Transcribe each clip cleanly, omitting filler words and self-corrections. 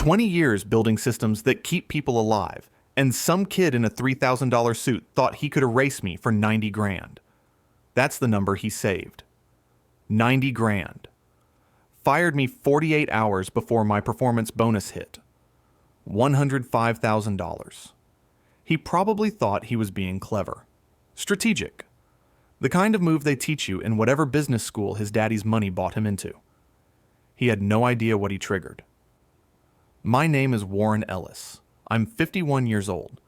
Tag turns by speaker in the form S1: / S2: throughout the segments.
S1: 20 years building systems that keep people alive, and some kid in a $3,000 suit thought he could erase me for 90 grand. That's the number he saved. 90 grand. Fired me 48 hours before my performance bonus hit. $105,000. He probably thought he was being clever. Strategic. The kind of move they teach you in whatever business school his daddy's money bought him into. He had no idea what he triggered. My name is Warren Ellis. I'm 51 years old.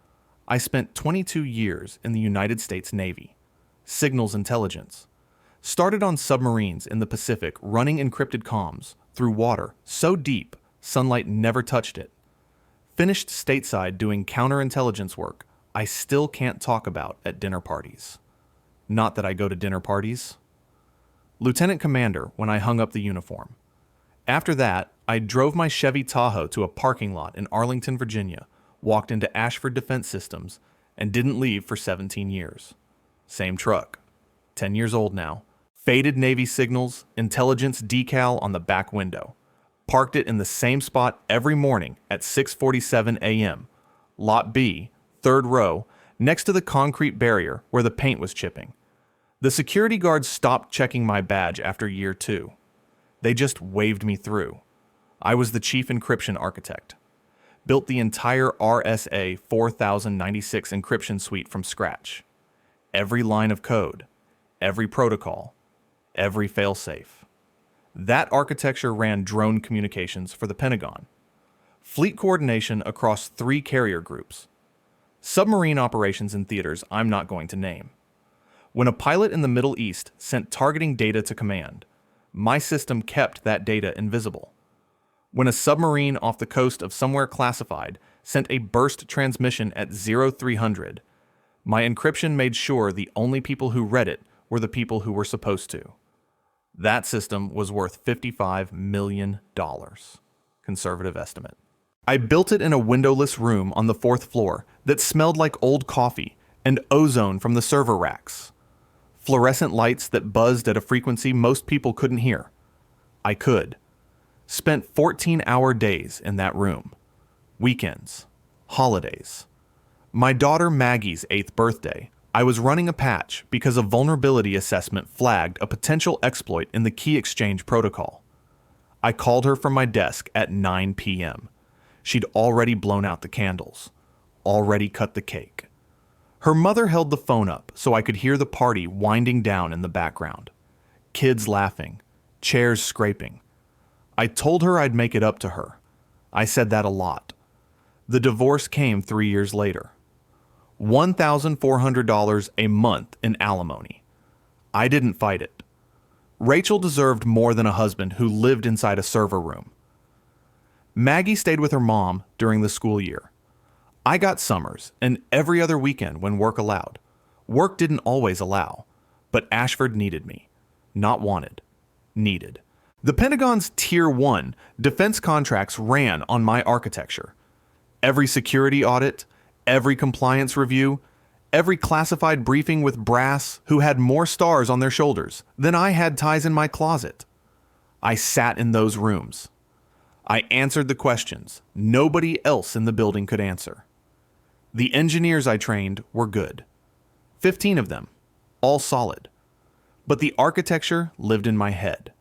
S1: I spent 22 years in the United States Navy. Signals intelligence. Started on submarines in the Pacific running encrypted comms through water so deep sunlight never touched it. Finished stateside doing counterintelligence work I still can't talk about at dinner parties. Not that I go to dinner parties. Lieutenant Commander when I hung up the uniform. After that, I drove my Chevy Tahoe to a parking lot in Arlington, Virginia, walked into Ashford Defense Systems, and didn't leave for 17 years. Same truck. 10 years old now. Faded Navy signals, intelligence decal on the back window. Parked it in the same spot every morning at 6:47 a.m. Lot B, third row, next to the concrete barrier where the paint was chipping. The security guards stopped checking my badge after year 2. They just waved me through. I was the chief encryption architect. Built the entire RSA 4096 encryption suite from scratch. Every line of code, every protocol, every failsafe. That architecture ran drone communications for the Pentagon. Fleet coordination across 3 carrier groups. Submarine operations in theaters I'm not going to name. When a pilot in the Middle East sent targeting data to command, my system kept that data invisible. When a submarine off the coast of somewhere classified sent a burst transmission at 0300, my encryption made sure the only people who read it were the people who were supposed to. That system was worth $55 million. Conservative estimate. I built it in a windowless room on the 4th floor that smelled like old coffee and ozone from the server racks. Fluorescent lights that buzzed at a frequency most people couldn't hear. I could. Spent 14-hour days in that room. Weekends. Holidays. My daughter Maggie's 8th birthday, I was running a patch because a vulnerability assessment flagged a potential exploit in the key exchange protocol. I called her from my desk at 9 p.m. She'd already blown out the candles. Already cut the cake. Her mother held the phone up so I could hear the party winding down in the background. Kids laughing. Chairs scraping. I told her I'd make it up to her. I said that a lot. The divorce came 3 years later. $1,400 a month in alimony. I didn't fight it. Rachel deserved more than a husband who lived inside a server room. Maggie stayed with her mom during the school year. I got summers and every other weekend when work allowed. Work didn't always allow, but Ashford needed me. Not wanted. Needed. The Pentagon's Tier 1 defense contracts ran on my architecture. Every security audit, every compliance review, every classified briefing with brass who had more stars on their shoulders than I had ties in my closet. I sat in those rooms. I answered the questions nobody else in the building could answer. The engineers I trained were good. 15 of them, all solid. But the architecture lived in my head.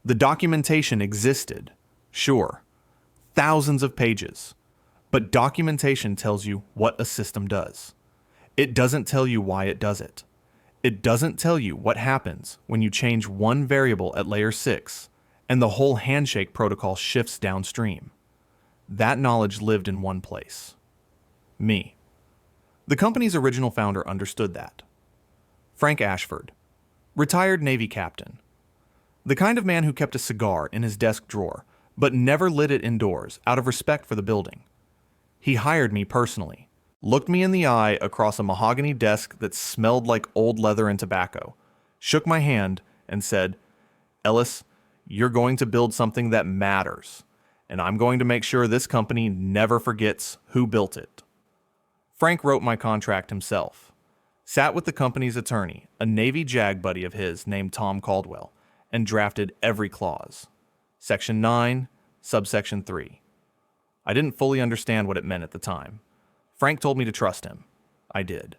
S1: The documentation existed, sure. Thousands of pages. But documentation tells you what a system does. It doesn't tell you why it does it. It doesn't tell you what happens when you change one variable at layer 6 and the whole handshake protocol shifts downstream. That knowledge lived in one place. Me. The company's original founder understood that. Frank Ashford, retired Navy captain. The kind of man who kept a cigar in his desk drawer, but never lit it indoors out of respect for the building. He hired me personally, looked me in the eye across a mahogany desk that smelled like old leather and tobacco, shook my hand, and said, "Ellis, you're going to build something that matters, and I'm going to make sure this company never forgets who built it." Frank wrote my contract himself, sat with the company's attorney, a Navy JAG buddy of his named Tom Caldwell, and drafted every clause. Section 9, subsection 3. I didn't fully understand what it meant at the time. Frank told me to trust him. I did.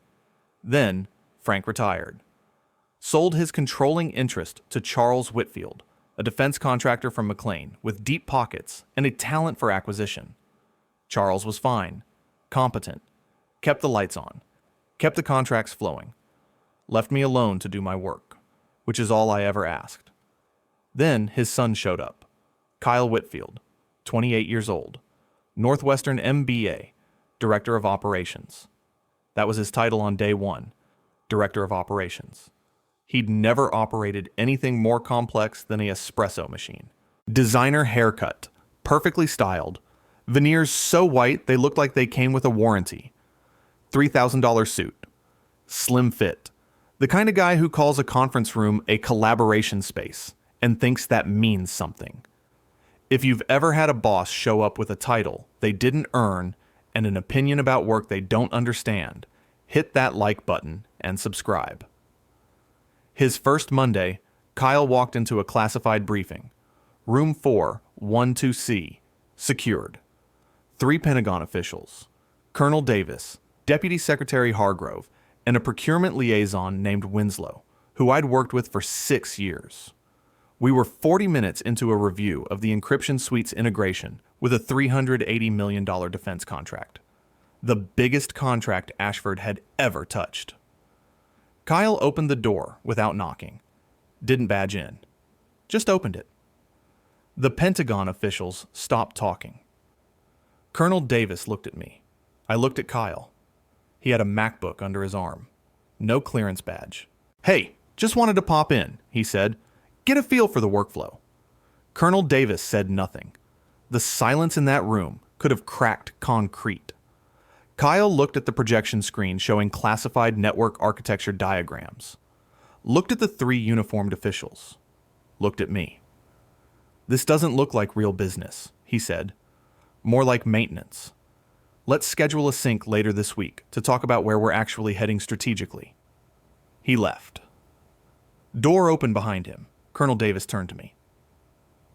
S1: Then, Frank retired. Sold his controlling interest to Charles Whitfield, a defense contractor from McLean with deep pockets and a talent for acquisition. Charles was fine, competent, kept the lights on, kept the contracts flowing, left me alone to do my work, which is all I ever asked. Then his son showed up, Kyle Whitfield, 28 years old, Northwestern MBA, Director of Operations. That was his title on day one, Director of Operations. He'd never operated anything more complex than an espresso machine. Designer haircut, perfectly styled, veneers so white they looked like they came with a warranty. $3,000 suit, slim fit, the kind of guy who calls a conference room a collaboration space and thinks that means something. If you've ever had a boss show up with a title they didn't earn and an opinion about work they don't understand, hit that like button and subscribe. His first Monday, Kyle walked into a classified briefing. Room 4, 12C, secured. 3 Pentagon officials, Colonel Davis, Deputy Secretary Hargrove, and a procurement liaison named Winslow, who I'd worked with for 6 years. We were 40 minutes into a review of the encryption suite's integration with a $380 million defense contract, the biggest contract Ashford had ever touched. Kyle opened the door without knocking. Didn't badge in. Just opened it. The Pentagon officials stopped talking. Colonel Davis looked at me. I looked at Kyle. He had a MacBook under his arm. No clearance badge. "Hey, just wanted to pop in," he said. "Get a feel for the workflow." Colonel Davis said nothing. The silence in that room could have cracked concrete. Kyle looked at the projection screen showing classified network architecture diagrams. Looked at the 3 uniformed officials. Looked at me. "This doesn't look like real business," he said. "More like maintenance. Let's schedule a sync later this week to talk about where we're actually heading strategically." He left. Door opened behind him. Colonel Davis turned to me.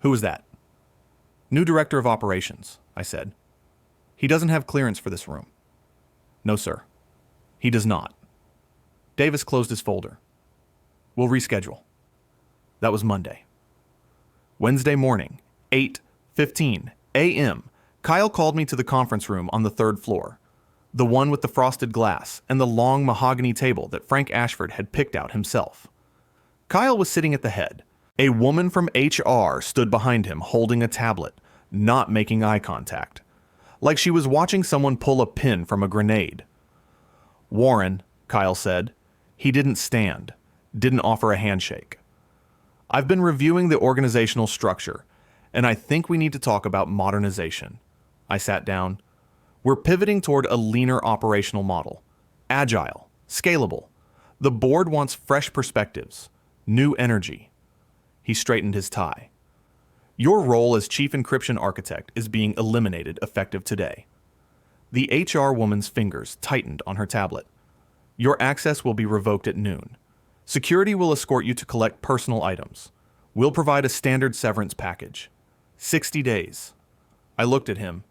S1: "Who was that?" "New Director of Operations," I said. "He doesn't have clearance for this room." "No, sir. He does not." Davis closed his folder. "We'll reschedule." That was Monday. Wednesday morning, 8:15 a.m., Kyle called me to the conference room on the 3rd floor, the one with the frosted glass and the long mahogany table that Frank Ashford had picked out himself. Kyle was sitting at the head. A woman from HR stood behind him holding a tablet, not making eye contact, like she was watching someone pull a pin from a grenade. "Warren," Kyle said. He didn't stand, didn't offer a handshake. "I've been reviewing the organizational structure, and I think we need to talk about modernization." I sat down. "We're pivoting toward a leaner operational model. Agile, scalable. The board wants fresh perspectives, new energy." He straightened his tie. "Your role as Chief Encryption Architect is being eliminated effective today." The HR woman's fingers tightened on her tablet. "Your access will be revoked at noon. Security will escort you to collect personal items. We'll provide a standard severance package. 60 days. I looked at him.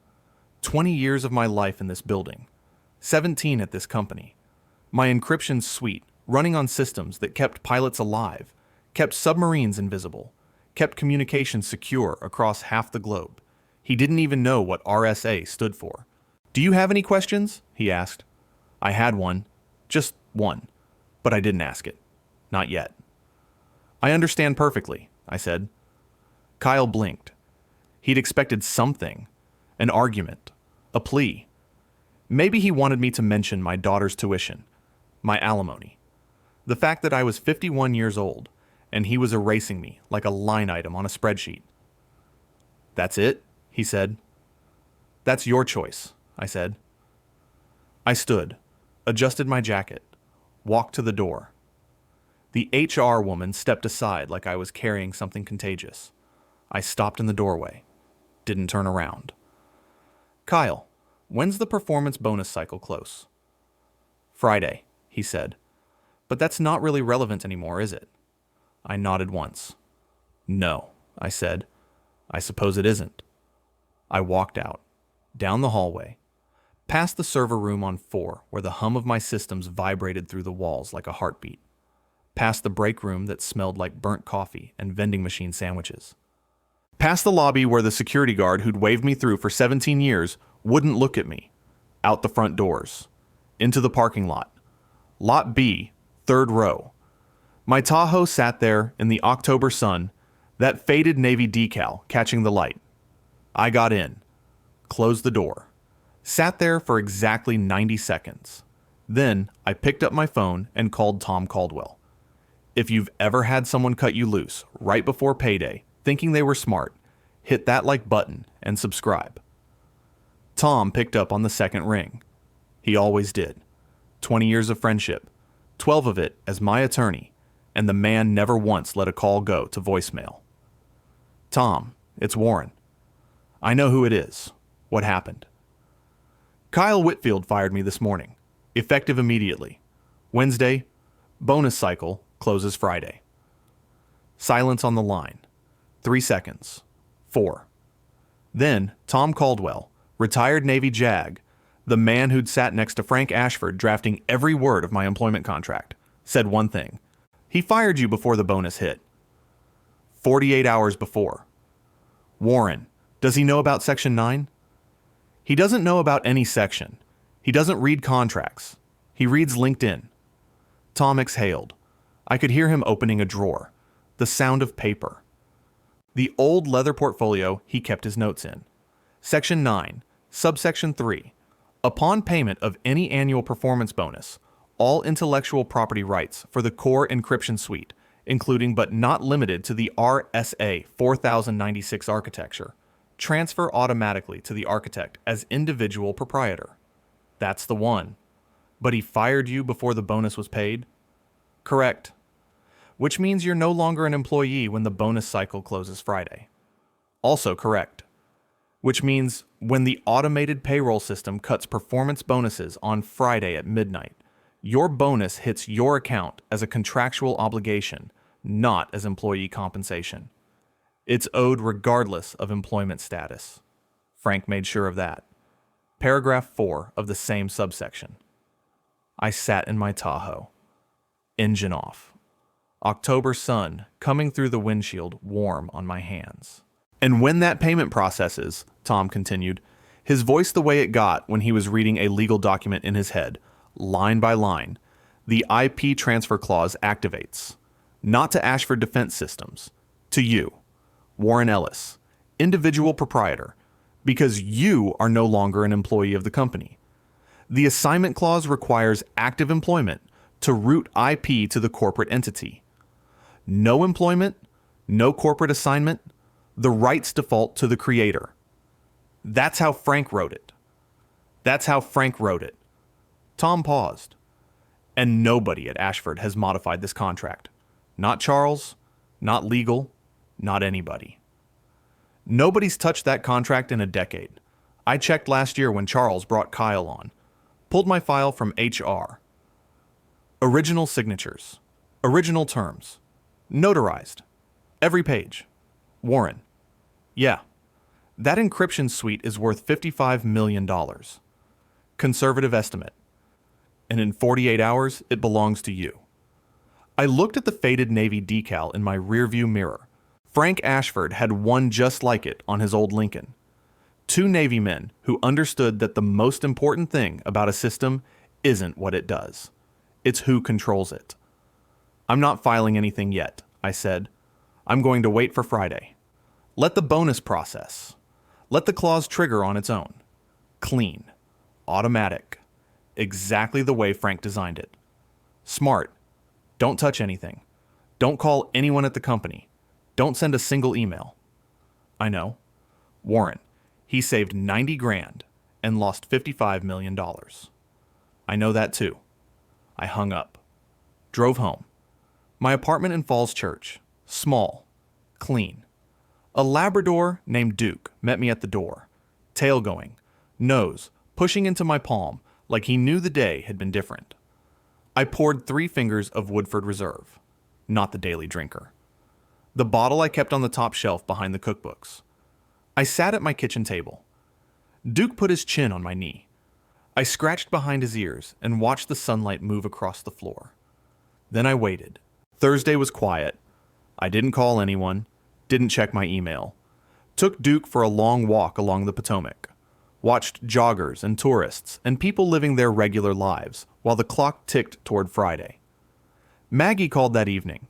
S1: 20 years of my life in this building. 17 at this company. My encryption suite, running on systems that kept pilots alive, kept submarines invisible, kept communications secure across half the globe. He didn't even know what RSA stood for. "Do you have any questions?" he asked. I had one. Just one. But I didn't ask it. Not yet. "I understand perfectly," I said. Kyle blinked. He'd expected something. An argument. A plea. Maybe he wanted me to mention my daughter's tuition. My alimony. The fact that I was 51 years old, and he was erasing me like a line item on a spreadsheet. "That's it?" he said. "That's your choice," I said. I stood, adjusted my jacket, walked to the door. The HR woman stepped aside like I was carrying something contagious. I stopped in the doorway. Didn't turn around. "Kyle, when's the performance bonus cycle close?" "Friday," he said. "But that's not really relevant anymore, is it?" I nodded once. "No," I said. "I suppose it isn't." I walked out. Down the hallway, past the server room on 4 where the hum of my systems vibrated through the walls like a heartbeat, past the break room that smelled like burnt coffee and vending machine sandwiches, past the lobby where the security guard who'd waved me through for 17 years wouldn't look at me, out the front doors, into the parking lot, Lot B, third row. My Tahoe sat there in the October sun, that faded navy decal catching the light. I got in, closed the door, sat there for exactly 90 seconds. Then I picked up my phone and called Tom Caldwell. If you've ever had someone cut you loose right before payday, thinking they were smart, hit that like button and subscribe. Tom picked up on the second ring. He always did. 20 years of friendship, 12 of it as my attorney, and the man never once let a call go to voicemail. Tom, it's Warren. I know who it is. What happened? Kyle Whitfield fired me this morning, effective immediately. Wednesday, bonus cycle, closes Friday. Silence on the line. 3 seconds. 4. Then Tom Caldwell, retired Navy JAG, the man who'd sat next to Frank Ashford drafting every word of my employment contract, said one thing. He fired you before the bonus hit. 48 hours before. Warren, does he know about Section 9? He doesn't know about any section. He doesn't read contracts. He reads LinkedIn. Tom exhaled. I could hear him opening a drawer. The sound of paper. The old leather portfolio he kept his notes in. Section 9, subsection 3. Upon payment of any annual performance bonus, all intellectual property rights for the core encryption suite, including but not limited to the RSA 4096 architecture, transfer automatically to the architect as individual proprietor. That's the one. But he fired you before the bonus was paid? Correct. Which means you're no longer an employee when the bonus cycle closes Friday. Also correct. Which means when the automated payroll system cuts performance bonuses on Friday at midnight, your bonus hits your account as a contractual obligation, not as employee compensation. It's owed regardless of employment status. Frank made sure of that. Paragraph 4 of the same subsection. I sat in my Tahoe. Engine off. October sun coming through the windshield warm on my hands. And when that payment processes, Tom continued, his voice the way it got when he was reading a legal document in his head, line by line, the IP transfer clause activates. Not to Ashford Defense Systems. To you, Warren Ellis, individual proprietor, because you are no longer an employee of the company. The assignment clause requires active employment to route IP to the corporate entity. No employment, no corporate assignment, the rights default to the creator. That's how Frank wrote it. That's how Frank wrote it. Tom paused. And nobody at Ashford has modified this contract. Not Charles, not legal, not anybody. Nobody's touched that contract in a decade. I checked last year when Charles brought Kyle on. Pulled my file from HR. Original signatures. Original terms. Notarized. Every page. Warren. Yeah. That encryption suite is worth $55 million. Conservative estimate. And in 48 hours, it belongs to you. I looked at the faded Navy decal in my rearview mirror. Frank Ashford had one just like it on his old Lincoln. 2 Navy men who understood that the most important thing about a system isn't what it does. It's who controls it. I'm not filing anything yet, I said. I'm going to wait for Friday. Let the bonus process. Let the clause trigger on its own. Clean. Automatic. Exactly the way Frank designed it. Smart. Don't touch anything. Don't call anyone at the company. Don't send a single email. I know. Warren. He saved 90 grand and lost $55 million. I know that too. I hung up. Drove home. My apartment in Falls Church. Small. Clean. A Labrador named Duke met me at the door. Tail going. Nose pushing into my palm like he knew the day had been different. I poured 3 fingers of Woodford Reserve. Not the daily drinker. The bottle I kept on the top shelf behind the cookbooks. I sat at my kitchen table. Duke put his chin on my knee. I scratched behind his ears and watched the sunlight move across the floor. Then I waited. Thursday was quiet. I didn't call anyone, didn't check my email. Took Duke for a long walk along the Potomac. Watched joggers and tourists and people living their regular lives while the clock ticked toward Friday. Maggie called that evening.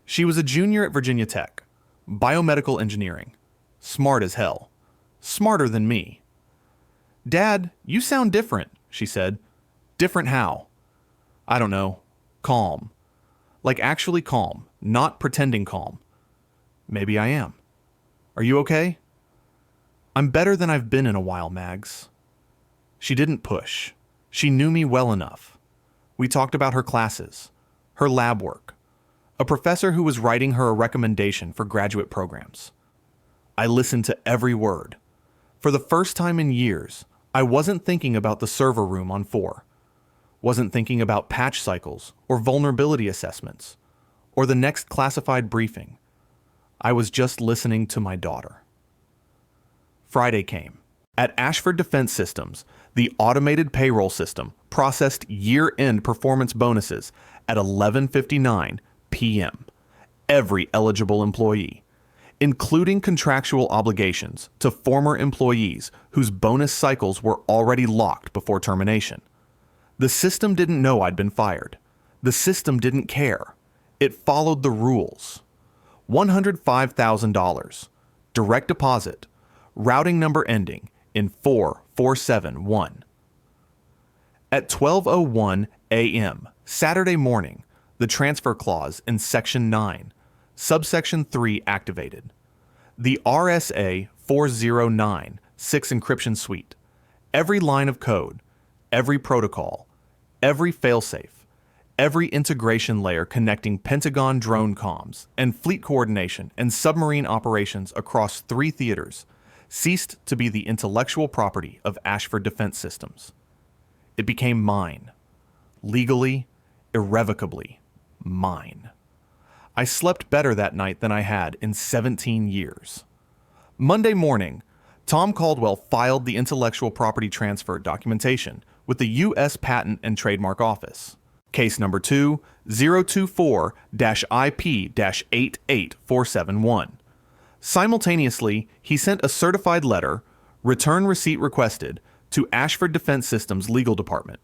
S1: She was a junior at Virginia Tech, biomedical engineering. Smart as hell. Smarter than me. "Dad, you sound different," she said. "Different how?" "I don't know. Calm. Like actually calm, not pretending calm." "Maybe I am. Are you okay?" "I'm better than I've been in a while, Mags." She didn't push. She knew me well enough. We talked about her classes, her lab work, a professor who was writing her a recommendation for graduate programs. I listened to every word. For the first time in years, I wasn't thinking about the server room on 4. Wasn't thinking about patch cycles or vulnerability assessments or the next classified briefing. I was just listening to my daughter. Friday came. At Ashford Defense Systems, the automated payroll system processed year-end performance bonuses at 11:59 p.m. Every eligible employee, including contractual obligations to former employees whose bonus cycles were already locked before termination. The system didn't know I'd been fired. The system didn't care. It followed the rules. $105,000. Direct deposit. Routing number ending in 4471. At 12:01 a.m. Saturday morning, the transfer clause in Section 9, Subsection 3 activated. The RSA 409 6 encryption suite. Every line of code, every protocol, every failsafe, every integration layer connecting Pentagon drone comms and fleet coordination and submarine operations across 3 theaters ceased to be the intellectual property of Ashford Defense Systems. It became mine. Legally, irrevocably mine. I slept better that night than I had in 17 years. Monday morning, Tom Caldwell filed the intellectual property transfer documentation with the U.S. Patent and Trademark Office. Case number 2024-IP-88471. Simultaneously, he sent a certified letter, return receipt requested, to Ashford Defense Systems Legal Department.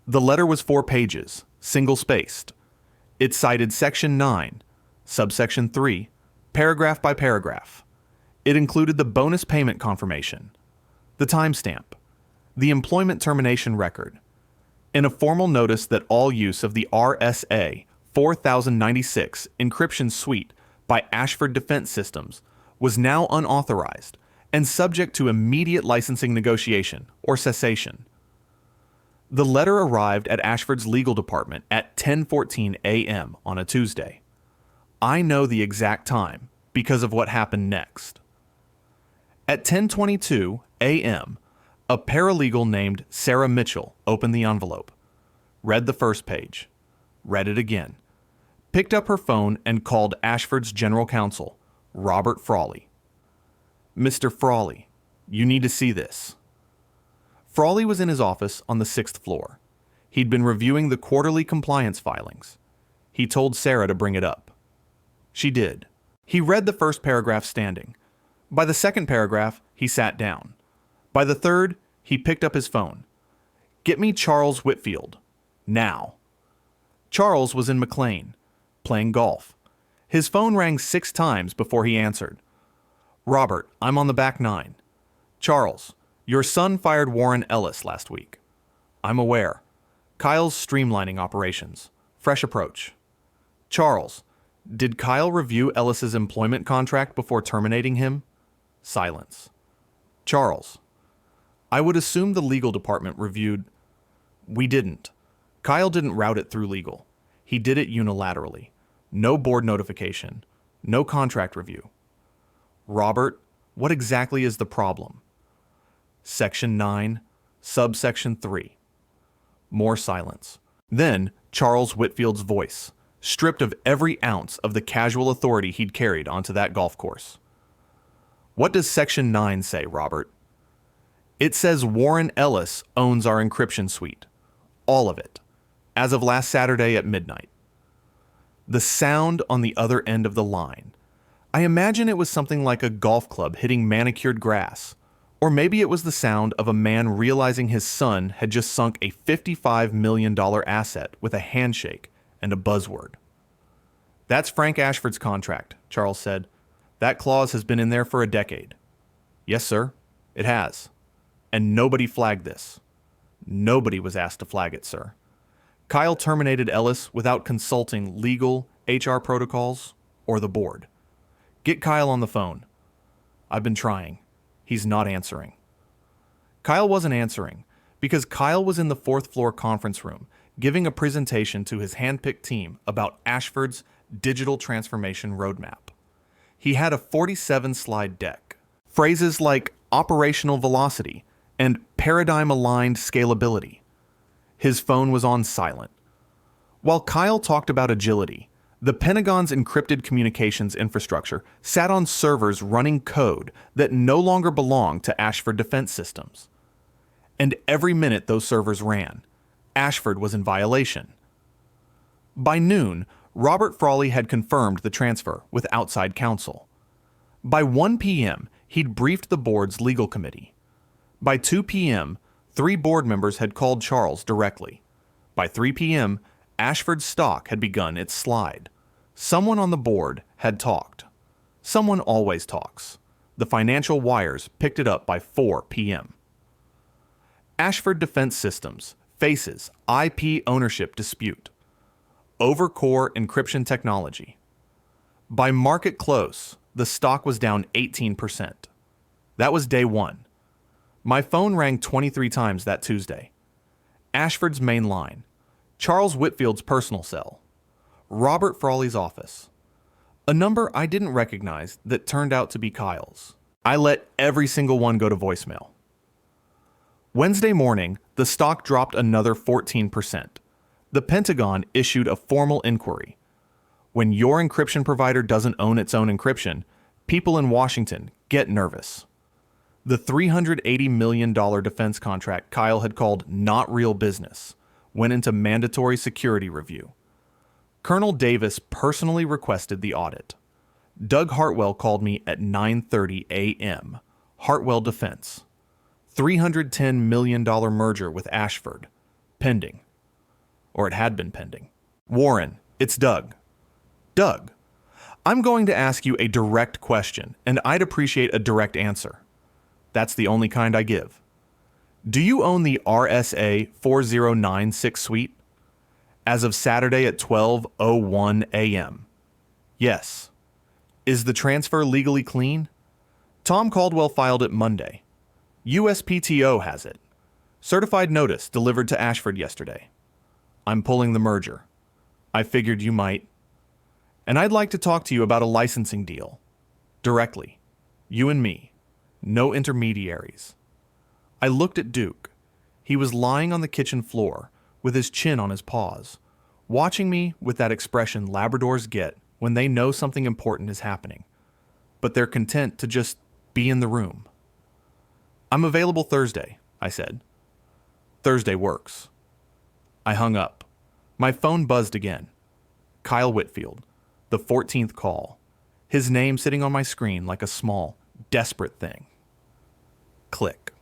S1: The letter was 4 pages, single-spaced. It cited Section 9, Subsection 3, paragraph by paragraph. It included the bonus payment confirmation, the timestamp, the employment termination record, and a formal notice that all use of the RSA 4096 encryption suite by Ashford Defense Systems was now unauthorized and subject to immediate licensing negotiation or cessation. The letter arrived at Ashford's legal department at 10:14 a.m. on a Tuesday. I know the exact time because of what happened next. At 10:22 a.m., a paralegal named Sarah Mitchell opened the envelope, read the first page, read it again, picked up her phone and called Ashford's general counsel, Robert Frawley. "Mr. Frawley, you need to see this." Frawley was in his office on the 6th floor. He'd been reviewing the quarterly compliance filings. He told Sarah to bring it up. She did. He read the first paragraph standing. By the second paragraph, he sat down. By the third, he picked up his phone. "Get me Charles Whitfield. Now." Charles was in McLean, playing golf. His phone rang 6 times before he answered. "Robert, I'm on the back 9. Charles, your son fired Warren Ellis last week." "I'm aware. Kyle's streamlining operations. Fresh approach." "Charles, did Kyle review Ellis's employment contract before terminating him?" Silence. "Charles, I would assume the legal department reviewed." "We didn't. Kyle didn't route it through legal. He did it unilaterally. No board notification. No contract review." "Robert, what exactly is the problem?" Section 9, Subsection 3. More silence. Then Charles Whitfield's voice, stripped of every ounce of the casual authority he'd carried onto that golf course. "What does Section 9 say, Robert?" It says Warren Ellis owns our encryption suite. All of it. As of last Saturday at midnight. The sound on the other end of the line. I imagine it was something like a golf club hitting manicured grass. Or maybe it was the sound of a man realizing his son had just sunk a $55 million asset with a handshake and a buzzword. That's Frank Ashford's contract, Charles said. That clause has been in there for a decade. Yes, sir, it has. And nobody flagged this. Nobody was asked to flag it, sir. Kyle terminated Ellis without consulting legal, HR protocols, or the board. Get Kyle on the phone. I've been trying. He's not answering. Kyle wasn't answering because Kyle was in the fourth floor conference room giving a presentation to his handpicked team about Ashford's digital transformation roadmap. He had a 47-slide deck. Phrases like operational velocity and paradigm-aligned scalability. His phone was on silent. While Kyle talked about agility, the Pentagon's encrypted communications infrastructure sat on servers running code that no longer belonged to Ashford Defense Systems. And every minute those servers ran, Ashford was in violation. By noon, Robert Frawley had confirmed the transfer with outside counsel. By 1 p.m., he'd briefed the board's legal committee. By 2 p.m., 3 board members had called Charles directly. By 3 p.m., Ashford's stock had begun its slide. Someone on the board had talked. Someone always talks. The financial wires picked it up by 4 p.m. Ashford Defense Systems faces IP ownership dispute over core encryption technology. By market close, the stock was down 18%. That was day one. My phone rang 23 times that Tuesday. Ashford's main line, Charles Whitfield's personal cell, Robert Frawley's office. A number I didn't recognize that turned out to be Kyle's. I let every single one go to voicemail. Wednesday morning, the stock dropped another 14%. The Pentagon issued a formal inquiry. When your encryption provider doesn't own its own encryption, people in Washington get nervous. The $380 million defense contract Kyle had called not real business went into mandatory security review. Colonel Davis personally requested the audit. Doug Hartwell called me at 9:30 a.m. Hartwell Defense. $310 million merger with Ashford. Pending. Or it had been pending. Warren, it's Doug. Doug, I'm going to ask you a direct question, and I'd appreciate a direct answer. That's the only kind I give. Do you own the RSA 4096 suite? As of Saturday at 12:01 a.m. Yes. Is the transfer legally clean? Tom Caldwell filed it Monday. USPTO has it. Certified notice delivered to Ashford yesterday. I'm pulling the merger. I figured you might. And I'd like to talk to you about a licensing deal. Directly. You and me. No intermediaries. I looked at Duke. He was lying on the kitchen floor with his chin on his paws, watching me with that expression Labradors get when they know something important is happening, but they're content to just be in the room. I'm available Thursday, I said. Thursday works. I hung up. My phone buzzed again. Kyle Whitfield, the 14th call. His name sitting on my screen like a small, desperate thing. Click.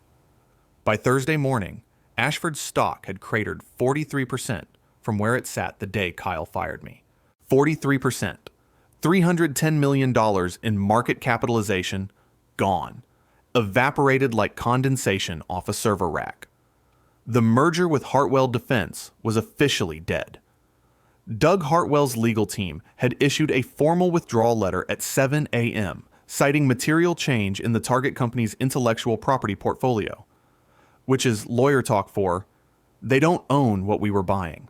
S1: By Thursday morning, Ashford's stock had cratered 43% from where it sat the day Kyle fired me. 43%. $310 million in market capitalization, gone. Evaporated like condensation off a server rack. The merger with Hartwell Defense was officially dead. Doug Hartwell's legal team had issued a formal withdrawal letter at 7 a.m., citing material change in the target company's intellectual property portfolio, which is lawyer talk for, they don't own what we were buying.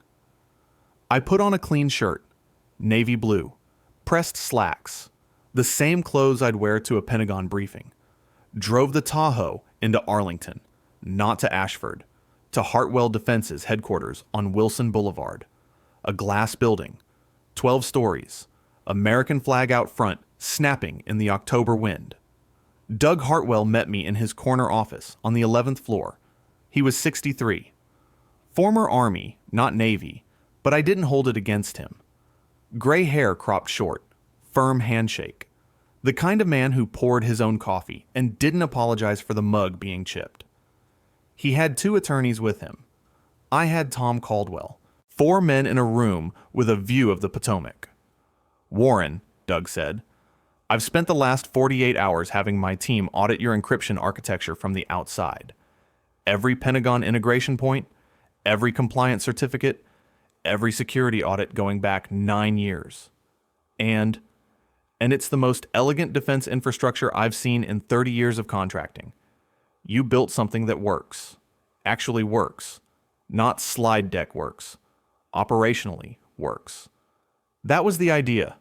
S1: I put on a clean shirt, navy blue, pressed slacks, the same clothes I'd wear to a Pentagon briefing, drove the Tahoe into Arlington, not to Ashford, to Hartwell Defense's headquarters on Wilson Boulevard, a glass building, 12 stories, American flag out front snapping in the October wind. Doug Hartwell met me in his corner office on the 11th floor. He was 63. Former Army, not Navy, but I didn't hold it against him. Gray hair cropped short, firm handshake. The kind of man who poured his own coffee and didn't apologize for the mug being chipped. He had 2 attorneys with him. I had Tom Caldwell, 4 men in a room with a view of the Potomac. Warren, Doug said, I've spent the last 48 hours having my team audit your encryption architecture from the outside. Every Pentagon integration point, every compliance certificate, every security audit going back 9 years. And it's the most elegant defense infrastructure I've seen in 30 years of contracting. You built something that works, actually works, not slide deck works, operationally works. That was the idea.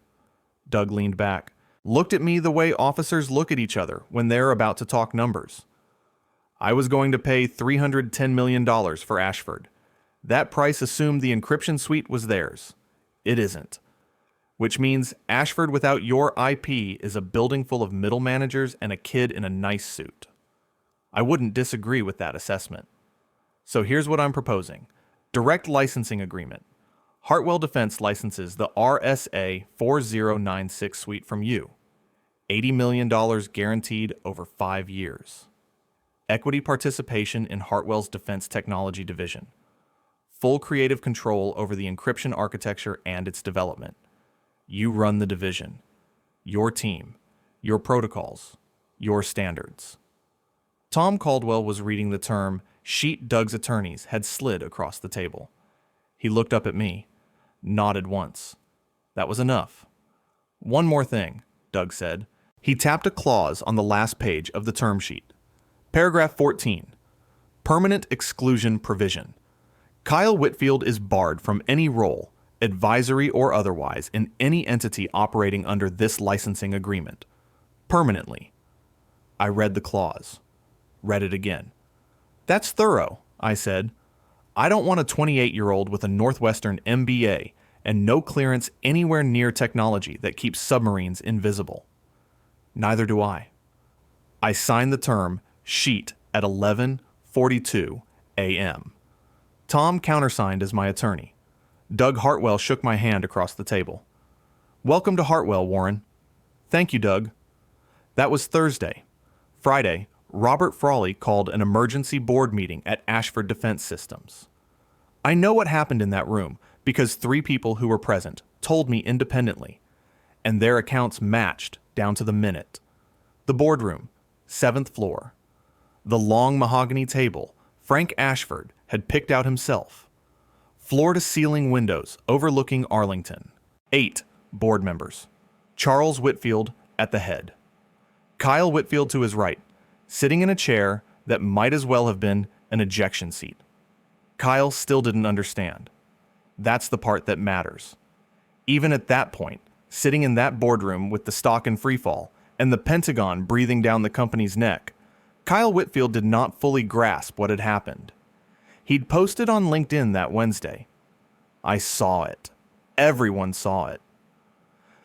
S1: Doug leaned back, looked at me the way officers look at each other when they're about to talk numbers. I was going to pay $310 million for Ashford. That price assumed the encryption suite was theirs. It isn't. Which means Ashford without your IP is a building full of middle managers and a kid in a nice suit. I wouldn't disagree with that assessment. So here's what I'm proposing. Direct licensing agreement. Hartwell Defense licenses the RSA 4096 suite from you. $80 million guaranteed over 5 years. Equity participation in Hartwell's Defense Technology Division. Full creative control over the encryption architecture and its development. You run the division. Your team. Your protocols. Your standards. Tom Caldwell was reading the term sheet Doug's attorneys had slid across the table. He looked up at me, nodded once. That was enough. One more thing, Doug said. He tapped a clause on the last page of the term sheet. Paragraph 14. Permanent exclusion provision. Kyle Whitfield is barred from any role, advisory or otherwise, in any entity operating under this licensing agreement. Permanently. I read the clause. Read it again. That's thorough, I said. I don't want a 28-year-old with a Northwestern MBA and no clearance anywhere near technology that keeps submarines invisible. Neither do I. I signed the term sheet at 11:42 a.m. Tom countersigned as my attorney. Doug Hartwell shook my hand across the table. Welcome to Hartwell, Warren. Thank you, Doug. That was Thursday. Friday, Robert Frawley called an emergency board meeting at Ashford Defense Systems. I know what happened in that room because 3 people who were present told me independently, and their accounts matched down to the minute. The boardroom, 7th floor. The long mahogany table Frank Ashford had picked out himself. Floor-to-ceiling windows overlooking Arlington. 8 board members. Charles Whitfield at the head. Kyle Whitfield to his right, sitting in a chair that might as well have been an ejection seat. Kyle still didn't understand. That's the part that matters. Even at that point, sitting in that boardroom with the stock in freefall and the Pentagon breathing down the company's neck, Kyle Whitfield did not fully grasp what had happened. He'd posted on LinkedIn that Wednesday. I saw it. Everyone saw it.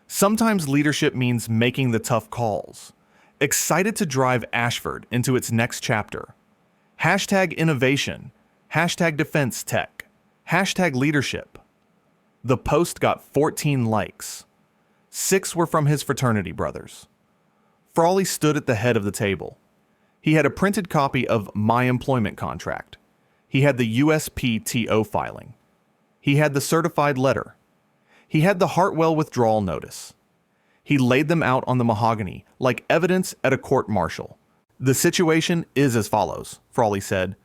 S1: Sometimes leadership means making the tough calls. Excited to drive Ashford into its next chapter. Hashtag innovation. Hashtag defense tech. Hashtag leadership. The post got 14 likes. 6 were from his fraternity brothers. Frawley stood at the head of the table. He had a printed copy of my employment contract. He had the USPTO filing. He had the certified letter. He had the Hartwell withdrawal notice. He laid them out on the mahogany like evidence at a court-martial. The situation is as follows, Frawley said.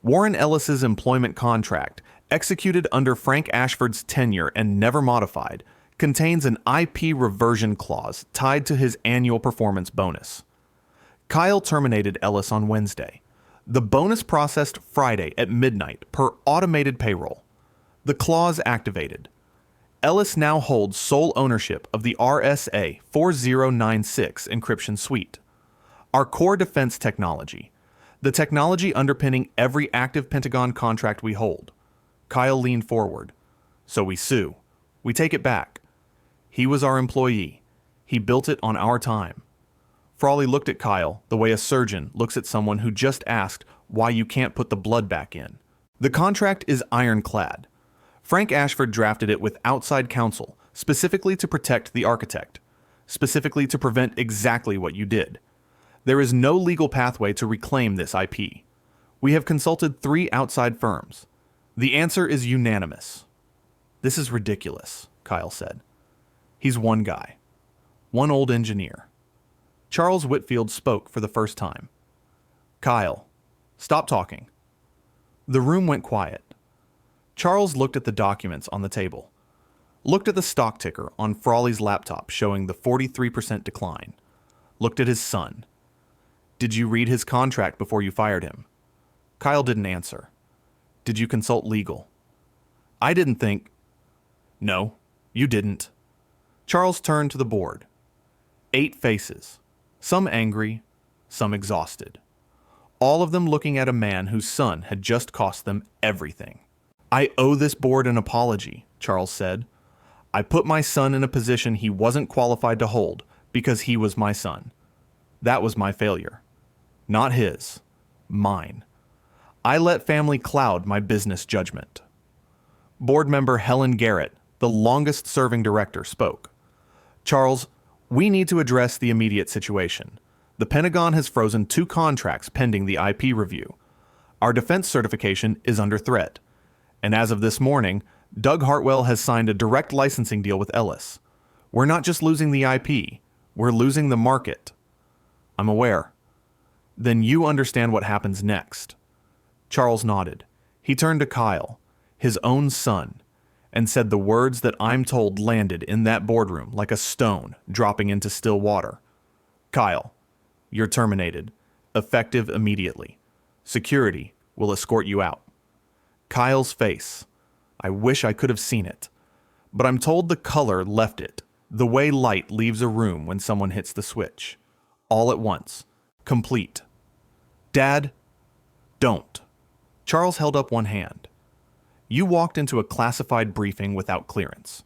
S1: Warren Ellis's employment contract, executed under Frank Ashford's tenure and never modified, contains an IP reversion clause tied to his annual performance bonus. Kyle terminated Ellis on Wednesday. The bonus processed Friday at midnight per automated payroll. The clause activated. Ellis now holds sole ownership of the RSA 4096 encryption suite, our core defense technology, the technology underpinning every active Pentagon contract we hold. Kyle leaned forward. So we sue. We take it back. He was our employee. He built it on our time. Frawley looked at Kyle the way a surgeon looks at someone who just asked why you can't put the blood back in. The contract is ironclad. Frank Ashford drafted it with outside counsel, specifically to protect the architect, specifically to prevent exactly what you did. There is no legal pathway to reclaim this IP. We have consulted 3 outside firms. The answer is unanimous. This is ridiculous, Kyle said. He's one guy. One old engineer. Charles Whitfield spoke for the first time. Kyle, stop talking. The room went quiet. Charles looked at the documents on the table, looked at the stock ticker on Frawley's laptop showing the 43% decline, looked at his son. Did you read his contract before you fired him? Kyle didn't answer. Did you consult legal? I didn't think. No, you didn't. Charles turned to the board. 8 faces, some angry, some exhausted. All of them looking at a man whose son had just cost them everything. I owe this board an apology, Charles said. I put my son in a position he wasn't qualified to hold because he was my son. That was my failure. Not his. Mine. I let family cloud my business judgment. Board member Helen Garrett, the longest-serving director, spoke. Charles, we need to address the immediate situation. The Pentagon has frozen 2 contracts pending the IP review. Our defense certification is under threat. And as of this morning, Doug Hartwell has signed a direct licensing deal with Ellis. We're not just losing the IP, we're losing the market. I'm aware. Then you understand what happens next. Charles nodded. He turned to Kyle, his own son, and said the words that I'm told landed in that boardroom like a stone dropping into still water. Kyle, you're terminated, effective immediately. Security will escort you out. Kyle's face. I wish I could have seen it. But I'm told the color left it, the way light leaves a room when someone hits the switch. All at once. Complete. Dad, don't. Charles held up one hand. You walked into a classified briefing without clearance.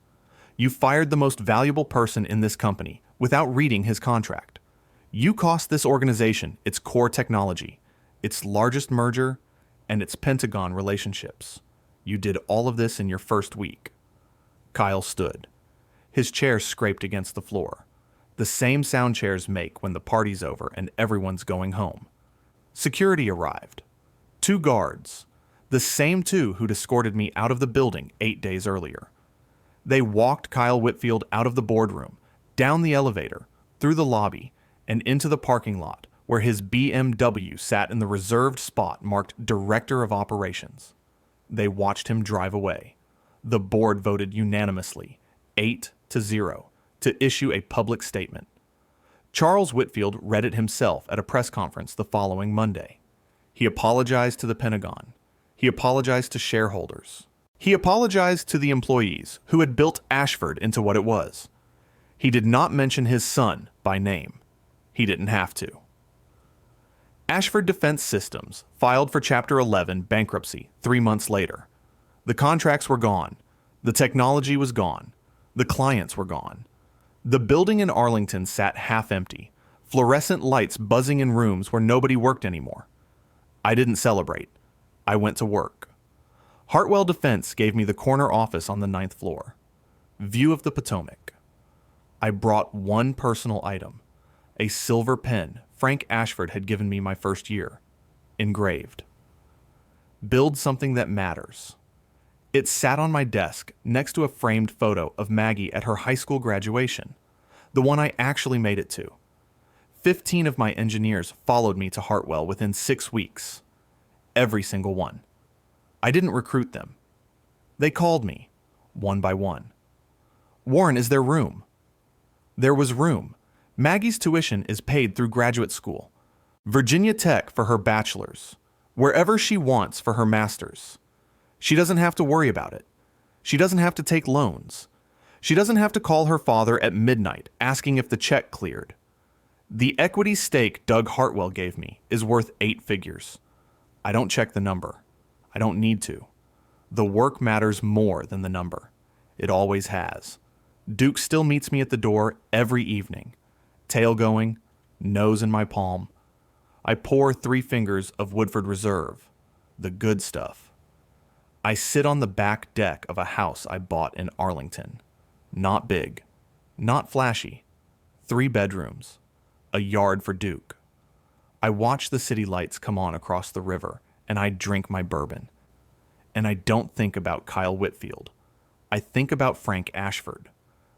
S1: You fired the most valuable person in this company without reading his contract. You cost this organization its core technology, its largest merger, and its Pentagon relationships. You did all of this in your first week. Kyle stood. His chair scraped against the floor. The same sound chairs make when the party's over and everyone's going home. Security arrived. 2 guards. The same 2 who'd escorted me out of the building 8 days earlier. They walked Kyle Whitfield out of the boardroom, down the elevator, through the lobby, and into the parking lot where his BMW sat in the reserved spot marked Director of Operations. They watched him drive away. The board voted unanimously, 8-0, to issue a public statement. Charles Whitfield read it himself at a press conference the following Monday. He apologized to the Pentagon. He apologized to shareholders. He apologized to the employees who had built Ashford into what it was. He did not mention his son by name. He didn't have to. Ashford Defense Systems filed for Chapter 11 bankruptcy 3 months later. The contracts were gone. The technology was gone. The clients were gone. The building in Arlington sat half empty, fluorescent lights buzzing in rooms where nobody worked anymore. I didn't celebrate. I went to work. Hartwell Defense gave me the corner office on the 9th floor. View of the Potomac. I brought one personal item, a silver pen Frank Ashford had given me my first year, engraved. Build something that matters. It sat on my desk next to a framed photo of Maggie at her high school graduation, the one I actually made it to. 15 of my engineers followed me to Hartwell within 6 weeks. Every single one. I didn't recruit them. They called me, one by one. Warren, is there room? There was room. Maggie's tuition is paid through graduate school. Virginia Tech for her bachelor's. Wherever she wants for her master's. She doesn't have to worry about it. She doesn't have to take loans. She doesn't have to call her father at midnight asking if the check cleared. The equity stake Doug Hartwell gave me is worth 8 figures. I don't check the number. I don't need to. The work matters more than the number. It always has. Duke still meets me at the door every evening. Tail going, nose in my palm. I pour 3 fingers of Woodford Reserve, the good stuff. I sit on the back deck of a house I bought in Arlington. Not big, not flashy. 3 bedrooms, a yard for Duke. I watch the city lights come on across the river, and I drink my bourbon. And I don't think about Kyle Whitfield. I think about Frank Ashford,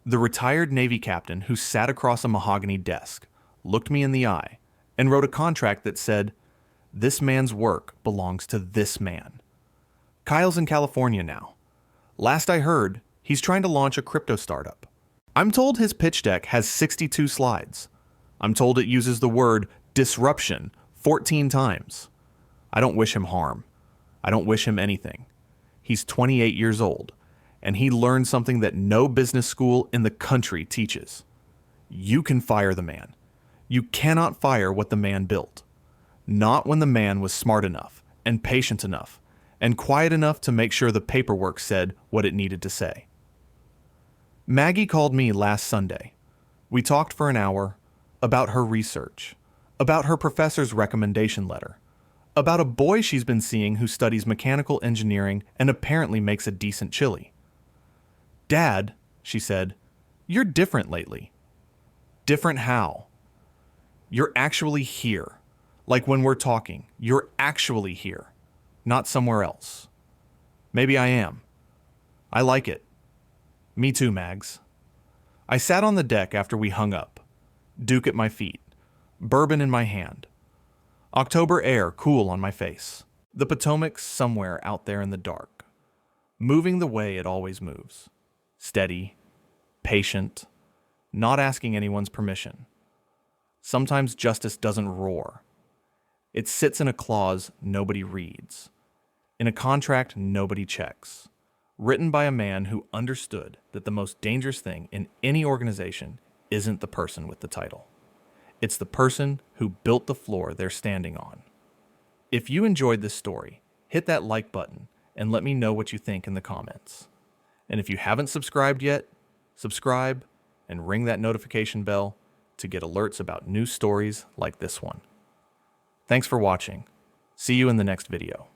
S1: the retired Navy captain who sat across a mahogany desk, looked me in the eye, and wrote a contract that said, "This man's work belongs to this man." Kyle's in California now. Last I heard, he's trying to launch a crypto startup. I'm told his pitch deck has 62 slides. I'm told it uses the word disruption 14 times. I don't wish him harm. I don't wish him anything. He's 28 years old, and he learned something that no business school in the country teaches. You can fire the man. You cannot fire what the man built. Not when the man was smart enough, and patient enough, and quiet enough to make sure the paperwork said what it needed to say. Maggie called me last Sunday. We talked for an hour about her research, about her professor's recommendation letter, about a boy she's been seeing who studies mechanical engineering and apparently makes a decent chili. "Dad," she said, "you're different lately." "Different how?" "You're actually here. Like when we're talking, you're actually here, not somewhere else." Maybe I am. I like it. Me too, Mags. I sat on the deck after we hung up, Duke at my feet, bourbon in my hand. October air cool on my face. The Potomac somewhere out there in the dark, moving the way it always moves. Steady, patient, not asking anyone's permission. Sometimes justice doesn't roar. It sits in a clause nobody reads, in a contract nobody checks, written by a man who understood that the most dangerous thing in any organization isn't the person with the title. It's the person who built the floor they're standing on. If you enjoyed this story, hit that like button and let me know what you think in the comments. And if you haven't subscribed yet, subscribe and ring that notification bell to get alerts about new stories like this one. Thanks for watching. See you in the next video.